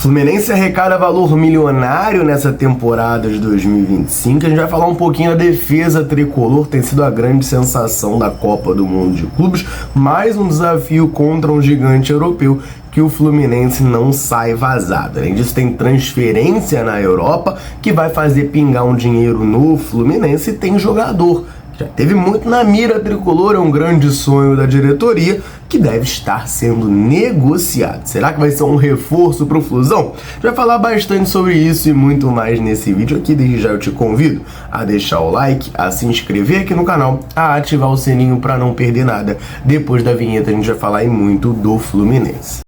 Fluminense arrecada valor milionário nessa temporada de 2025. A gente vai falar um pouquinho da defesa tricolor, tem sido a grande sensação da Copa do Mundo de Clubes. Mais um desafio contra um gigante europeu que o Fluminense não sai vazado. Além disso, tem transferência na Europa que vai fazer pingar um dinheiro no Fluminense e tem jogador. Já teve muito na mira tricolor, é um grande sonho da diretoria que deve estar sendo negociado. Será que vai ser um reforço para o Flusão? A gente vai falar bastante sobre isso e muito mais nesse vídeo aqui. Desde já eu te convido a deixar o like, a se inscrever aqui no canal, a ativar o sininho para não perder nada. Depois da vinheta a gente vai falar muito do Fluminense.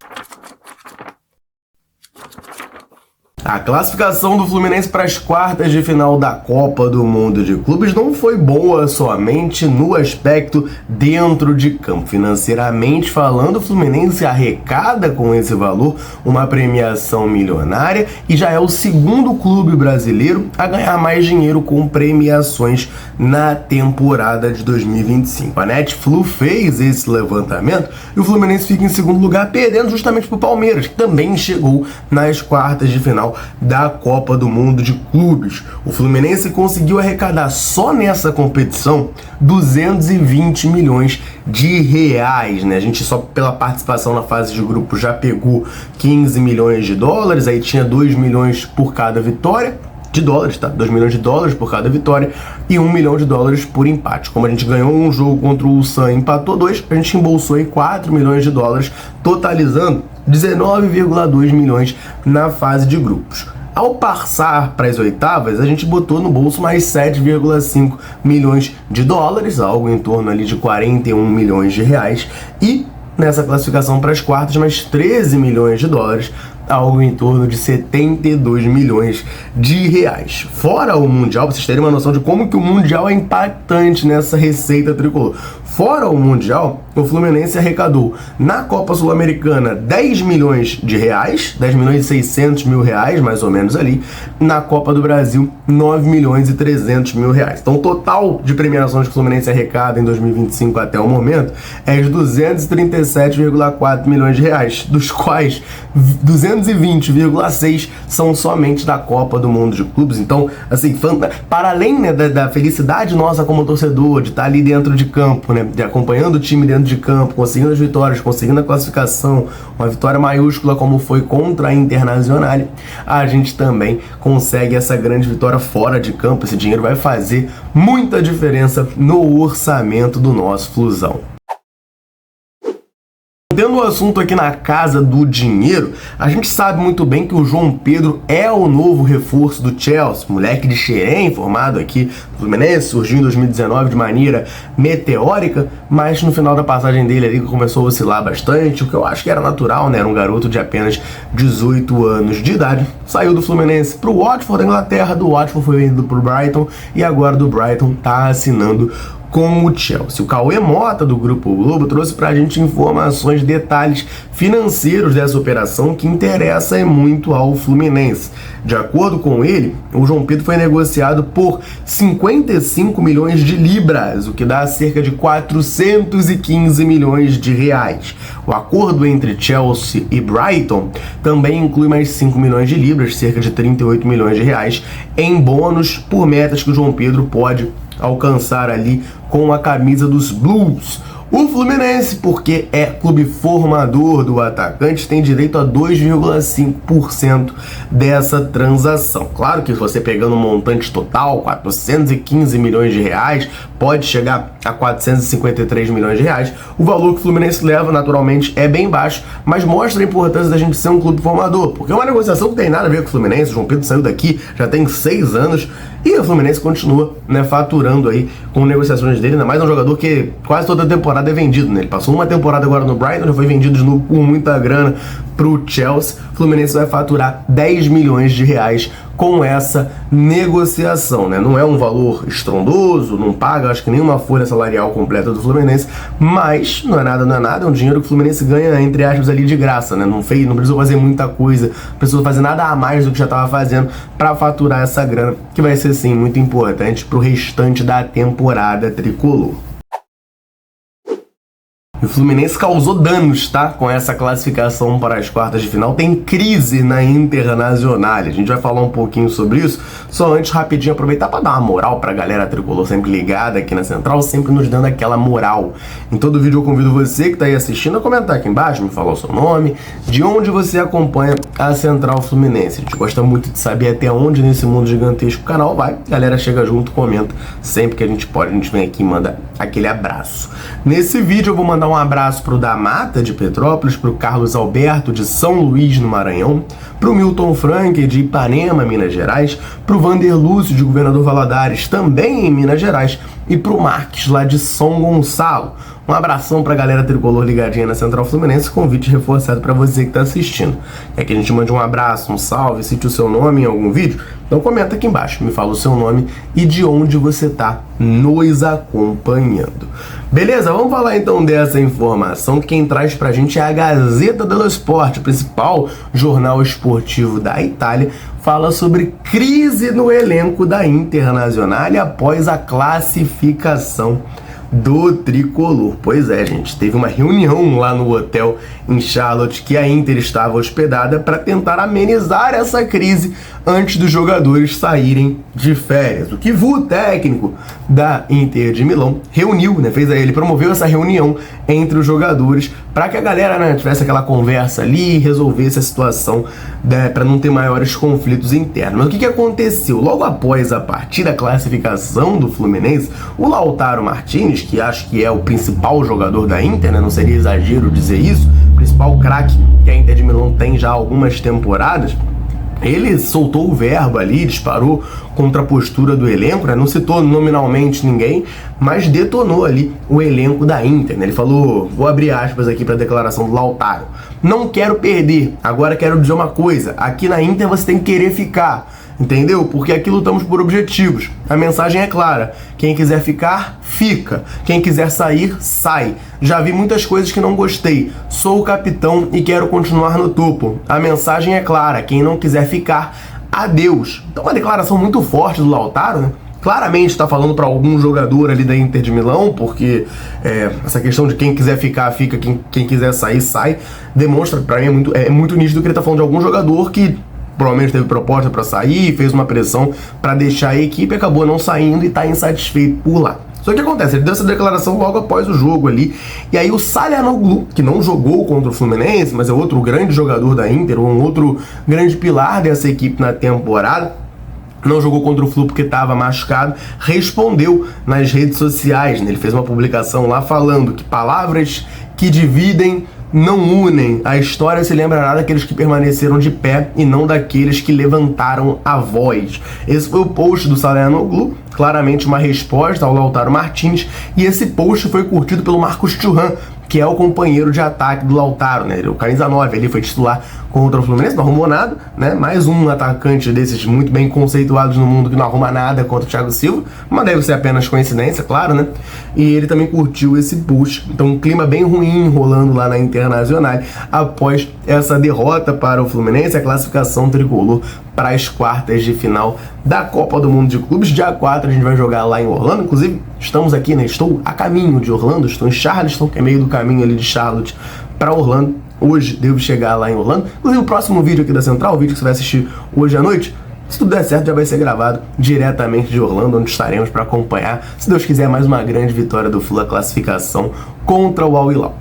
A classificação do Fluminense para as quartas de final da Copa do Mundo de Clubes não foi boa somente no aspecto dentro de campo. Financeiramente falando, o Fluminense arrecada com esse valor uma premiação milionária e já é o segundo clube brasileiro a ganhar mais dinheiro com premiações na temporada de 2025. A Netflu fez esse levantamento e o Fluminense fica em segundo lugar, perdendo justamente para o Palmeiras, que também chegou nas quartas de final da Copa do Mundo de Clubes. O Fluminense conseguiu arrecadar só nessa competição 220 milhões de reais, né? A gente só pela participação na fase de grupo já pegou 15 milhões de dólares, aí tinha 2 milhões por cada vitória. De dólares, tá? 2 milhões de dólares por cada vitória e 1 milhão de dólares por empate. Como a gente ganhou um jogo contra o Ulsan e empatou 2, a gente embolsou aí 4 milhões de dólares, totalizando 19,2 milhões na fase de grupos. Ao passar para as oitavas, a gente botou no bolso mais 7,5 milhões de dólares, algo em torno ali de 41 milhões de reais, e nessa classificação para as quartas, mais 13 milhões de dólares, algo em torno de 72 milhões de reais. Fora o Mundial, pra vocês terem uma noção de como que o Mundial é impactante nessa receita tricolor. Fora o Mundial, o Fluminense arrecadou na Copa Sul-Americana 10 milhões de reais, 10 milhões e 600 mil reais, mais ou menos ali. Na Copa do Brasil, 9 milhões e 300 mil reais. Então, o total de premiações que o Fluminense arrecada em 2025 até o momento é de 237,4 milhões de reais, dos quais 220,6 são somente da Copa do Mundo de Clubes. Então, assim, para além, né, da felicidade nossa como torcedor, de estar ali dentro de campo, né, de acompanhando o time dentro de campo, conseguindo as vitórias, conseguindo a classificação, uma vitória maiúscula como foi contra a Internacional, a gente também consegue essa grande vitória fora de campo. Esse dinheiro vai fazer muita diferença no orçamento do nosso Flusão. Tendo o assunto aqui na casa do dinheiro, a gente sabe muito bem que o João Pedro é o novo reforço do Chelsea, moleque de Xerém, formado aqui no Fluminense, surgiu em 2019 de maneira meteórica, mas no final da passagem dele ali começou a oscilar bastante, o que eu acho que era natural, né? Era um garoto de apenas 18 anos de idade, saiu do Fluminense para o Watford da Inglaterra, do Watford foi vendido para o Brighton e agora do Brighton tá assinando com o Chelsea. O Cauê Mota, do Grupo Globo, trouxe pra gente informações, detalhes financeiros dessa operação que interessa muito ao Fluminense. De acordo com ele, o João Pedro foi negociado por 55 milhões de libras, o que dá cerca de 415 milhões de reais. O acordo entre Chelsea e Brighton também inclui mais 5 milhões de libras, cerca de 38 milhões de reais, em bônus por metas que o João Pedro pode alcançar ali com a camisa dos Blues. O Fluminense, porque é clube formador do atacante, tem direito a 2,5% dessa transação. Claro que você pegando um montante total, 415 milhões de reais, pode chegar a 453 milhões de reais. O valor que o Fluminense leva, naturalmente, é bem baixo, mas mostra a importância da gente ser um clube formador, porque é uma negociação que tem nada a ver com o Fluminense. O João Pedro saiu daqui, já tem 6 anos, e o Fluminense continua, né, faturando aí com negociações dele, ainda mais um jogador que quase toda temporada é vendido, né? Ele passou uma temporada agora no Brighton, já foi vendido de novo por muita grana pro Chelsea. O Fluminense vai faturar 10 milhões de reais com essa negociação, né? Não é um valor estrondoso, não paga, acho que nenhuma folha salarial completa do Fluminense, mas não é nada, é um dinheiro que o Fluminense ganha, entre aspas, ali de graça, né? Não precisou fazer muita coisa, não precisou fazer nada a mais do que já estava fazendo para faturar essa grana, que vai ser, sim, muito importante pro restante da temporada tricolor. E o Fluminense causou danos, tá? Com essa classificação para as quartas de final. Tem crise na Internacional. A gente vai falar um pouquinho sobre isso. Só antes, rapidinho, aproveitar para dar uma moral pra galera tricolor sempre ligada aqui na Central, sempre nos dando aquela moral. Em todo vídeo eu convido você que tá aí assistindo a comentar aqui embaixo, me falar o seu nome, de onde você acompanha a Central Fluminense. A gente gosta muito de saber até onde nesse mundo gigantesco o canal vai. A galera chega junto, comenta. Sempre que a gente pode, a gente vem aqui e manda aquele abraço. Nesse vídeo eu vou mandar um abraço pro da Mata de Petrópolis, pro Carlos Alberto de São Luís no Maranhão, pro Milton Frank de Ipanema, Minas Gerais, pro Vander Lúcio de Governador Valadares, também em Minas Gerais, e pro Marques lá de São Gonçalo. Um abração pra galera tricolor ligadinha na Central Fluminense, convite reforçado pra você que tá assistindo. Quer que a gente mande um abraço, um salve, cite o seu nome em algum vídeo? Então comenta aqui embaixo, me fala o seu nome e de onde você tá nos acompanhando. Beleza? Vamos falar então dessa informação que quem traz pra gente é a Gazzetta dello Sport, o principal jornal esportivo da Itália, fala sobre crise no elenco da Internacional após a classificação do tricolor. Pois é, gente, teve uma reunião lá no hotel em Charlotte que a Inter estava hospedada para tentar amenizar essa crise antes dos jogadores saírem de férias. O Kivu, técnico da Inter de Milão, reuniu, né, ele promoveu essa reunião entre os jogadores para que a galera, né, tivesse aquela conversa ali e resolvesse a situação, né, para não ter maiores conflitos internos. Mas o que aconteceu? Logo após a partida, a classificação do Fluminense, o Lautaro Martinez, que acho que é o principal jogador da Inter, né, não seria exagero dizer isso, o principal craque que a Inter de Milão tem já há algumas temporadas, ele soltou o verbo ali, disparou contra a postura do elenco, né? Não citou nominalmente ninguém, mas detonou ali o elenco da Inter, né? Ele falou, vou abrir aspas aqui para a declaração do Lautaro: não quero perder, agora quero dizer uma coisa, aqui na Inter você tem que querer ficar, entendeu? Porque aqui lutamos por objetivos. A mensagem é clara: quem quiser ficar, fica. Quem quiser sair, sai. Já vi muitas coisas que não gostei. Sou o capitão e quero continuar no topo. A mensagem é clara: quem não quiser ficar, adeus. Então uma declaração muito forte do Lautaro, né? Claramente está falando para algum jogador ali da Inter de Milão, porque essa questão de quem quiser ficar, fica, quem quiser sair, sai, demonstra, para mim, é muito nítido que ele está falando de algum jogador que provavelmente teve proposta para sair, fez uma pressão para deixar a equipe, acabou não saindo e está insatisfeito por lá. Só que o que acontece? Ele deu essa declaração logo após o jogo ali, e aí o Çalhanoğlu, que não jogou contra o Fluminense, mas é outro grande jogador da Inter, um outro grande pilar dessa equipe na temporada, não jogou contra o Flu porque estava machucado, respondeu nas redes sociais, né? Ele fez uma publicação lá falando que palavras que dividem não unem, a história se lembrará daqueles que permaneceram de pé e não daqueles que levantaram a voz. Esse foi o post do Çalhanoğlu, claramente uma resposta ao Lautaro Martinez, e esse post foi curtido pelo Marcos Thuram, que é o companheiro de ataque do Lautaro, né? O camisa 9 ali foi titular contra o Fluminense, não arrumou nada, né? Mais um atacante desses muito bem conceituados no mundo que não arruma nada contra o Thiago Silva, mas deve ser apenas coincidência, claro, né? E ele também curtiu esse post. Então um clima bem ruim rolando lá na Internacional após essa derrota para o Fluminense, a classificação tricolor para as quartas de final da Copa do Mundo de Clubes. Dia 4 a gente vai jogar lá em Orlando, inclusive estamos aqui, né? Estou a caminho de Orlando, estou em Charleston, que é meio do caminho ali de Charlotte para Orlando. Hoje devo chegar lá em Orlando. Inclusive o próximo vídeo aqui da Central, o vídeo que você vai assistir hoje à noite, se tudo der certo, já vai ser gravado diretamente de Orlando, onde estaremos para acompanhar, se Deus quiser, mais uma grande vitória do Flu, a classificação contra o Al Hilal.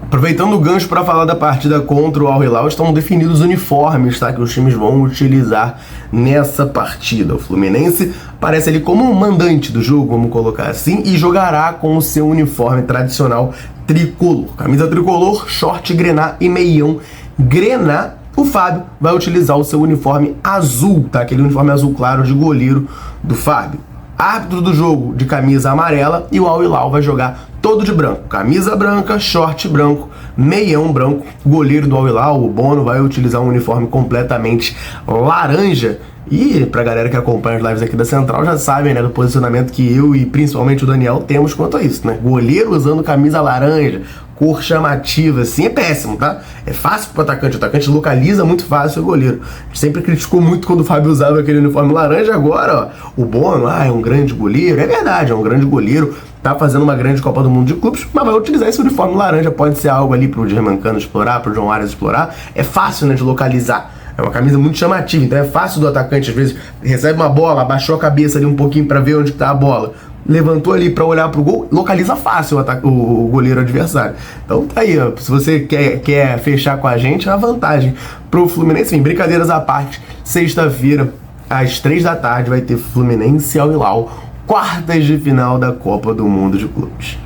Aproveitando o gancho para falar da partida contra o Al Hilal, estão definidos os uniformes, tá, que os times vão utilizar nessa partida. O Fluminense aparece ali como um mandante do jogo, vamos colocar assim, e jogará com o seu uniforme tradicional tricolor. Camisa tricolor, short grená e meião grená. O Fábio vai utilizar o seu uniforme azul, tá? Aquele uniforme azul claro de goleiro do Fábio. Árbitro do jogo de camisa amarela, e o Al Hilal vai jogar todo de branco. Camisa branca, short branco, meião branco. Goleiro do Al Hilal, o Bono, vai utilizar um uniforme completamente laranja. E pra galera que acompanha as lives aqui da Central já sabem, né, do posicionamento que eu e principalmente o Daniel temos quanto a isso, né? Goleiro usando camisa laranja, cor chamativa, assim, é péssimo, tá? É fácil pro atacante, o atacante localiza muito fácil o goleiro. A gente sempre criticou muito quando o Fábio usava aquele uniforme laranja, agora, ó, o Bono, é um grande goleiro, é verdade, é um grande goleiro, tá fazendo uma grande Copa do Mundo de clubes, mas vai utilizar esse uniforme laranja, pode ser algo ali pro Germancano explorar, pro John Arias explorar, é fácil, né, de localizar. É uma camisa muito chamativa, então é fácil do atacante, às vezes, recebe uma bola, abaixou a cabeça ali um pouquinho pra ver onde tá a bola, levantou ali pra olhar pro gol, localiza fácil o goleiro adversário. Então tá aí, ó, se você quer fechar com a gente, é uma vantagem pro Fluminense. Enfim, brincadeiras à parte, sexta-feira, às 3 da tarde, vai ter Fluminense e Al Hilal, quartas de final da Copa do Mundo de Clubes.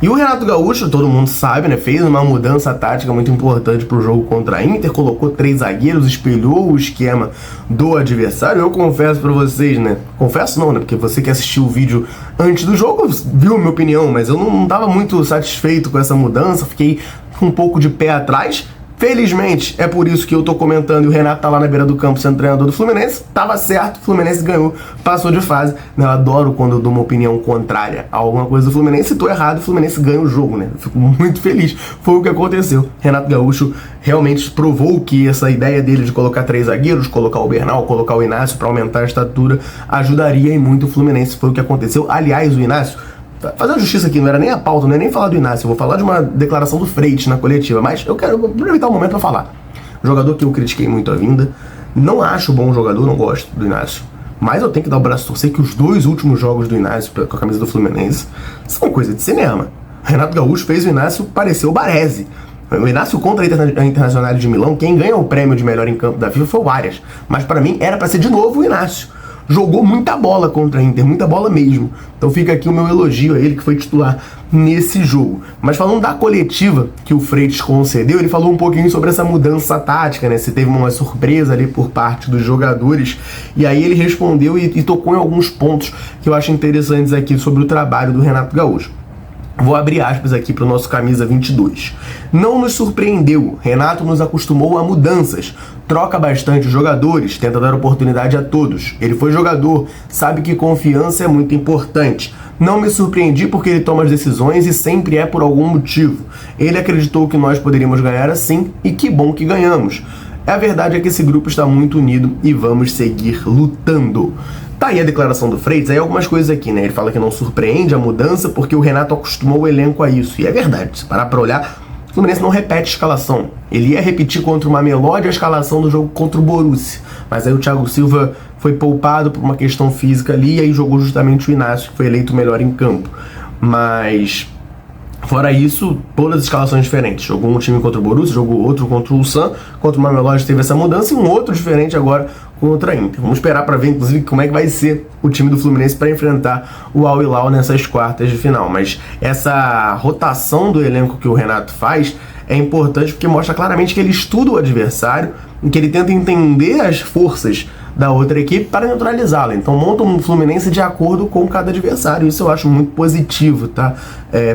E o Renato Gaúcho, todo mundo sabe, né, fez uma mudança tática muito importante pro jogo contra a Inter, colocou 3 zagueiros, espelhou o esquema do adversário. Eu confesso pra vocês, né, confesso não, né, porque você que assistiu o vídeo antes do jogo viu a minha opinião, mas eu não tava muito satisfeito com essa mudança, fiquei com um pouco de pé atrás. Felizmente, é por isso que eu tô comentando e o Renato tá lá na beira do campo sendo treinador do Fluminense. Tava certo, o Fluminense ganhou, passou de fase. Eu adoro quando eu dou uma opinião contrária a alguma coisa do Fluminense. Se tô errado, o Fluminense ganha o jogo, né? Eu fico muito feliz. Foi o que aconteceu. Renato Gaúcho realmente provou que essa ideia dele de colocar 3 zagueiros, colocar o Bernal, colocar o Inácio para aumentar a estatura, ajudaria e muito o Fluminense. Foi o que aconteceu. Aliás, o Inácio, fazer a justiça aqui, não era nem a pauta, não é nem falar do Inácio, eu vou falar de uma declaração do Freitas na coletiva, mas eu quero aproveitar o momento para falar. Jogador que eu critiquei muito a vinda, não acho bom jogador, não gosto do Inácio, mas eu tenho que dar o braço a torcer que os 2 últimos jogos do Inácio com a camisa do Fluminense são coisa de cinema. Renato Gaúcho fez o Inácio parecer o Baresi. O Inácio contra a Internacional de Milão, quem ganha o prêmio de melhor em campo da FIFA foi o Arias, mas para mim era para ser de novo o Inácio. Jogou muita bola contra a Inter, muita bola mesmo. Então fica aqui o meu elogio a ele, que foi titular nesse jogo. Mas falando da coletiva que o Freitas concedeu, ele falou um pouquinho sobre essa mudança tática, né? Se teve uma surpresa ali por parte dos jogadores. E aí ele respondeu e tocou em alguns pontos que eu acho interessantes aqui sobre o trabalho do Renato Gaúcho. Vou abrir aspas aqui para o nosso camisa 22. Não nos surpreendeu, Renato nos acostumou a mudanças, troca bastante os jogadores, tenta dar oportunidade a todos. Ele foi jogador, sabe que confiança é muito importante. Não me surpreendi porque ele toma as decisões e sempre é por algum motivo. Ele acreditou que nós poderíamos ganhar assim e que bom que ganhamos. A verdade é que esse grupo está muito unido e vamos seguir lutando. Tá aí a declaração do Freitas, aí algumas coisas aqui, né? Ele fala que não surpreende a mudança porque o Renato acostumou o elenco a isso. E é verdade, se parar pra olhar, o Fluminense não repete a escalação. Ele ia repetir contra o Mamelodi a escalação do jogo contra o Borussia. Mas aí o Thiago Silva foi poupado por uma questão física ali e aí jogou justamente o Inácio, que foi eleito o melhor em campo. Mas fora isso, todas as escalações diferentes. Jogou um time contra o Borussia, jogou outro contra o Ulsan, contra o Mamelodi teve essa mudança e um outro diferente agora contra a Inter. Vamos esperar para ver, inclusive, como é que vai ser o time do Fluminense para enfrentar o Al Hilal nessas quartas de final. Mas essa rotação do elenco que o Renato faz é importante porque mostra claramente que ele estuda o adversário e que ele tenta entender as forças da outra equipe para neutralizá-la. Então monta um Fluminense de acordo com cada adversário. Isso eu acho muito positivo, tá?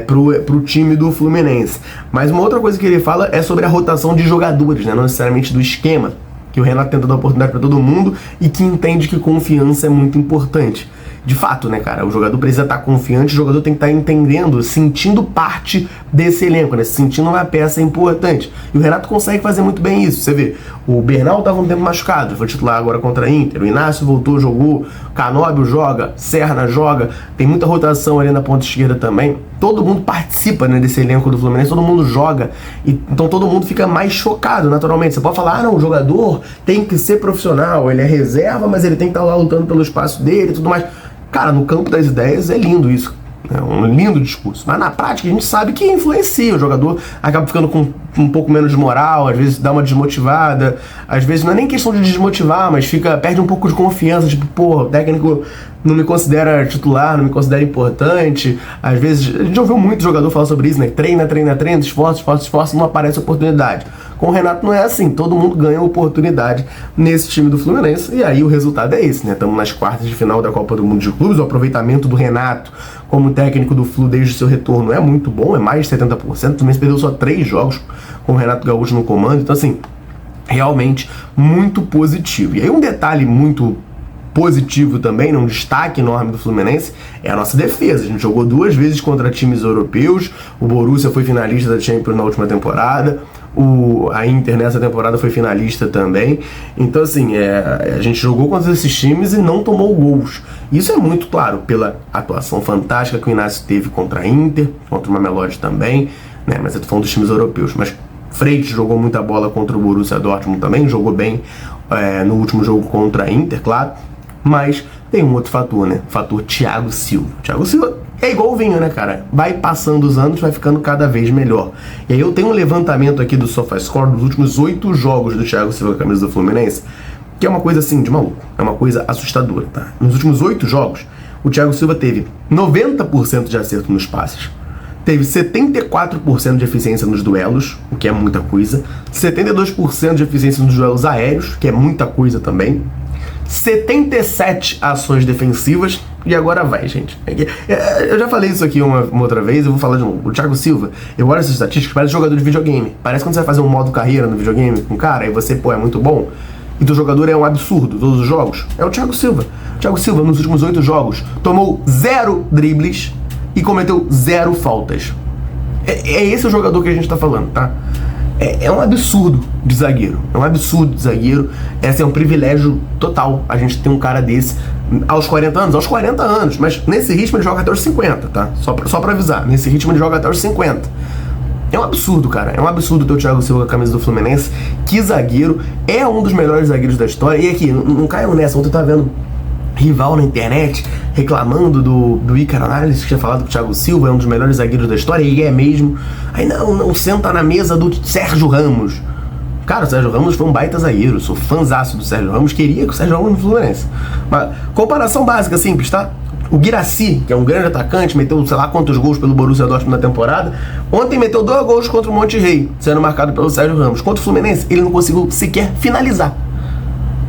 Pro time do Fluminense. Mas uma outra coisa que ele fala é sobre a rotação de jogadores, né? Não necessariamente do esquema, que o Renato tenta dar oportunidade para todo mundo e que entende que confiança é muito importante. De fato, né, cara? O jogador precisa estar confiante, o jogador tem que estar entendendo, sentindo parte desse elenco, né? Sentindo uma peça importante. E o Renato consegue fazer muito bem isso. Você vê, o Bernal estava um tempo machucado, foi titular agora contra a Inter. O Inácio voltou, jogou. Canóbio joga, Serna joga. Tem muita rotação ali na ponta esquerda também. Todo mundo participa, né, desse elenco do Fluminense, todo mundo joga. Então todo mundo fica mais chocado, naturalmente. Você pode falar, não, o jogador tem que ser profissional, ele é reserva, mas ele tem que estar lá lutando pelo espaço dele e tudo mais. Cara, no campo das ideias é lindo isso. É um lindo discurso. Mas na prática a gente sabe que influencia. O jogador acaba ficando com um pouco menos de moral, às vezes dá uma desmotivada. Às vezes não é nem questão de desmotivar, mas perde um pouco de confiança. Tipo, pô, o técnico não me considera titular, não me considera importante. Às vezes, a gente já ouviu muito jogador falar sobre isso, né? Treina, esforça, não aparece oportunidade. Com o Renato não é assim, todo mundo ganha oportunidade nesse time do Fluminense, e aí o resultado é esse, né? Estamos nas quartas de final da Copa do Mundo de Clubes, o aproveitamento do Renato como técnico do Flu desde o seu retorno é muito bom, é mais de 70%, o Fluminense perdeu só 3 jogos com o Renato Gaúcho no comando, então assim, realmente muito positivo. E aí um detalhe muito positivo também, um destaque enorme do Fluminense, é a nossa defesa. A gente jogou 2 vezes contra times europeus, o Borussia foi finalista da Champions na última temporada, a Inter nessa temporada foi finalista também. Então assim, a gente jogou contra esses times e não tomou gols. Isso é muito claro pela atuação fantástica que o Inácio teve contra a Inter, contra o Mamelodi também, né? Mas eu tô falando dos times europeus. Mas Freitas jogou muita bola contra o Borussia Dortmund também, jogou bem no último jogo contra a Inter, claro. Mas tem um outro fator, né? O fator Thiago Silva. Thiago Silva é igual o vinho, né, cara? Vai passando os anos, vai ficando cada vez melhor. E aí eu tenho um levantamento aqui do SofaScore dos últimos 8 jogos do Thiago Silva com a camisa do Fluminense, que é uma coisa assim, de maluco. É uma coisa assustadora, tá? Nos últimos 8 jogos, o Thiago Silva teve 90% de acerto nos passes, teve 74% de eficiência nos duelos, o que é muita coisa, 72% de eficiência nos duelos aéreos, que é muita coisa também, 77 ações defensivas, e agora vai, gente. Eu já falei isso aqui uma outra vez, eu vou falar de novo. O Thiago Silva, eu olho essas estatísticas, parece jogador de videogame. Parece quando você vai fazer um modo carreira no videogame com um cara, e você, é muito bom, e teu jogador é um absurdo, todos os jogos. É o Thiago Silva. O Thiago Silva, nos últimos 8 jogos, tomou 0 dribles e cometeu 0 faltas. É esse o jogador que a gente tá falando, tá? É um absurdo de zagueiro. É um absurdo de zagueiro. Esse é um privilégio total. A gente tem um cara desse aos 40 anos. Aos 40 anos. Mas nesse ritmo ele joga até os 50, tá? Só pra avisar. Nesse ritmo ele joga até os 50. É um absurdo, cara. É um absurdo ter o Thiago Silva com a camisa do Fluminense. Que zagueiro. É um dos melhores zagueiros da história. E aqui, não caiam nessa. Ontem eu tava vendo rival na internet reclamando do Ícaro Análise, que tinha falado que o Thiago Silva é um dos melhores zagueiros da história, e é mesmo. Aí não senta na mesa do Sérgio Ramos. Cara, o Sérgio Ramos foi um baita zagueiro, sou fãzaço do Sérgio Ramos, queria que o Sérgio Ramos no Fluminense. Mas, comparação básica, simples, tá? O Guirassy, que é um grande atacante, meteu sei lá quantos gols pelo Borussia Dortmund na temporada, ontem meteu 2 gols contra o Monte Rei, sendo marcado pelo Sérgio Ramos. Contra o Fluminense, ele não conseguiu sequer finalizar.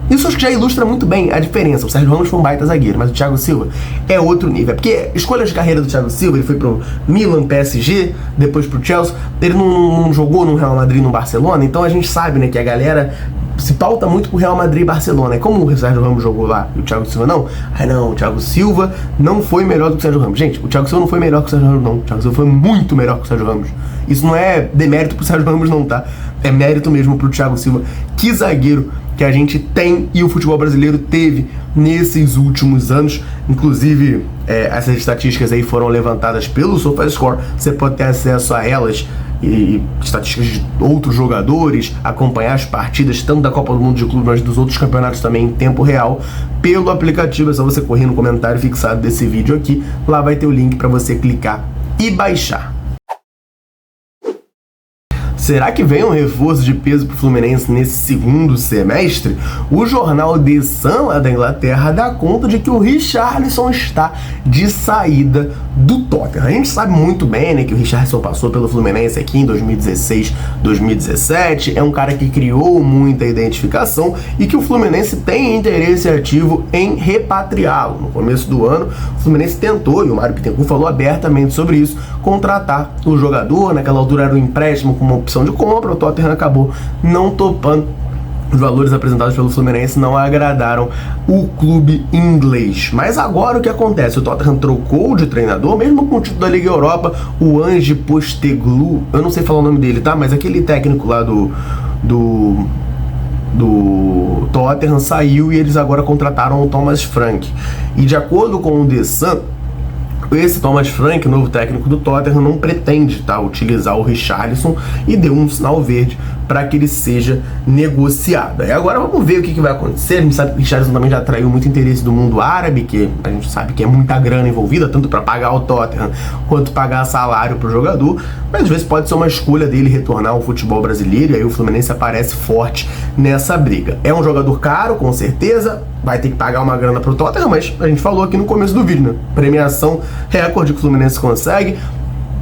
Isso acho que já ilustra muito bem a diferença. O Sérgio Ramos foi um baita zagueiro, mas o Thiago Silva é outro nível. É porque escolha de carreira do Thiago Silva, ele foi pro Milan, PSG, depois pro Chelsea, ele não jogou no Real Madrid, no Barcelona, então a gente sabe, né, que a galera se pauta muito pro Real Madrid e Barcelona. E como o Sérgio Ramos jogou lá e o Thiago Silva não, o Thiago Silva não foi melhor do que o Sérgio Ramos. Gente, o Thiago Silva não foi melhor que o Sérgio Ramos, não. O Thiago Silva foi muito melhor que o Sérgio Ramos. Isso não é demérito pro Sérgio Ramos, não, tá? É mérito mesmo pro Thiago Silva. Que zagueiro que a gente tem e o futebol brasileiro teve nesses últimos anos. Inclusive, essas estatísticas aí foram levantadas pelo SofaScore. Você pode ter acesso a elas e estatísticas de outros jogadores, acompanhar as partidas tanto da Copa do Mundo de Clube, mas dos outros campeonatos também em tempo real pelo aplicativo. É só você correr no comentário fixado desse vídeo aqui, lá vai ter o link para você clicar e baixar. Será que vem um reforço de peso para o Fluminense nesse segundo semestre? O jornal The Sun, lá da Inglaterra, dá conta de que o Richarlison está de saída do Tottenham. A gente sabe muito bem, né, que o Richarlison passou pelo Fluminense aqui em 2016, 2017. É um cara que criou muita identificação e que o Fluminense tem interesse ativo em repatriá-lo. No começo do ano, o Fluminense tentou, e o Mário Bittencourt falou abertamente sobre isso, contratar o jogador. Naquela altura era um empréstimo com uma opção de compra, o Tottenham acabou não topando. Os valores apresentados pelo Fluminense não agradaram o clube inglês. Mas agora o que acontece? O Tottenham trocou de treinador, mesmo com o título da Liga Europa, o Ange Postecoglou, eu não sei falar o nome dele, tá? Mas aquele técnico lá do Tottenham saiu e eles agora contrataram o Thomas Frank. E de acordo com o The Sun, esse Thomas Frank, novo técnico do Tottenham, não pretende, tá, utilizar o Richarlison e deu um sinal verde para que ele seja negociado. E agora vamos ver o que vai acontecer. A gente sabe que o Richarlison também já atraiu muito interesse do mundo árabe, que a gente sabe que é muita grana envolvida, tanto para pagar o Tottenham quanto pagar salário para o jogador, mas às vezes pode ser uma escolha dele retornar ao futebol brasileiro, e aí o Fluminense aparece forte nessa briga. É um jogador caro, com certeza, vai ter que pagar uma grana pro Tottenham, mas a gente falou aqui no começo do vídeo, né? Premiação recorde que o Fluminense consegue.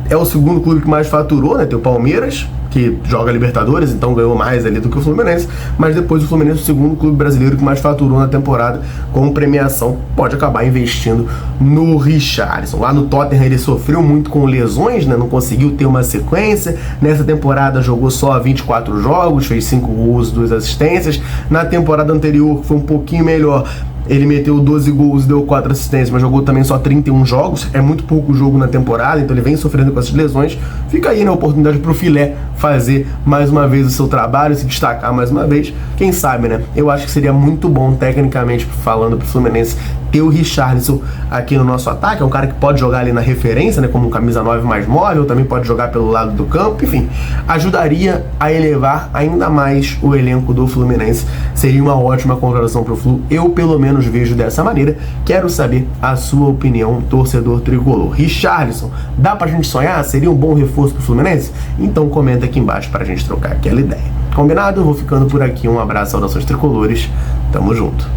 É o segundo clube que mais faturou, né? Tem o Palmeiras, que joga Libertadores, então ganhou mais ali do que o Fluminense, mas depois o Fluminense é o segundo clube brasileiro que mais faturou na temporada com premiação, pode acabar investindo no Richarlison. Lá no Tottenham ele sofreu muito com lesões, né? Não conseguiu ter uma sequência. Nessa temporada jogou só 24 jogos, fez 5 gols, 2 assistências. Na temporada anterior foi um pouquinho melhor, Ele meteu 12 gols e deu 4 assistências, mas jogou também só 31 jogos. É muito pouco jogo na temporada, então ele vem sofrendo com essas lesões. Fica aí, né, a oportunidade pro Filé fazer mais uma vez o seu trabalho, se destacar mais uma vez. Quem sabe, né? Eu acho que seria muito bom, tecnicamente falando, pro Fluminense ter o Richarlison aqui no nosso ataque. É um cara que pode jogar ali na referência, né, como um camisa 9 mais móvel, também pode jogar pelo lado do campo, enfim, ajudaria a elevar ainda mais o elenco do Fluminense. Seria uma ótima contratação pro Flu. Eu, pelo menos, vejo dessa maneira. Quero saber a sua opinião, torcedor tricolor. Richarlison, dá pra gente sonhar? Seria um bom reforço pro Fluminense? Então comenta aqui embaixo pra gente trocar aquela ideia. Combinado? Eu vou ficando por aqui. Um abraço, saudações tricolores. Tamo junto.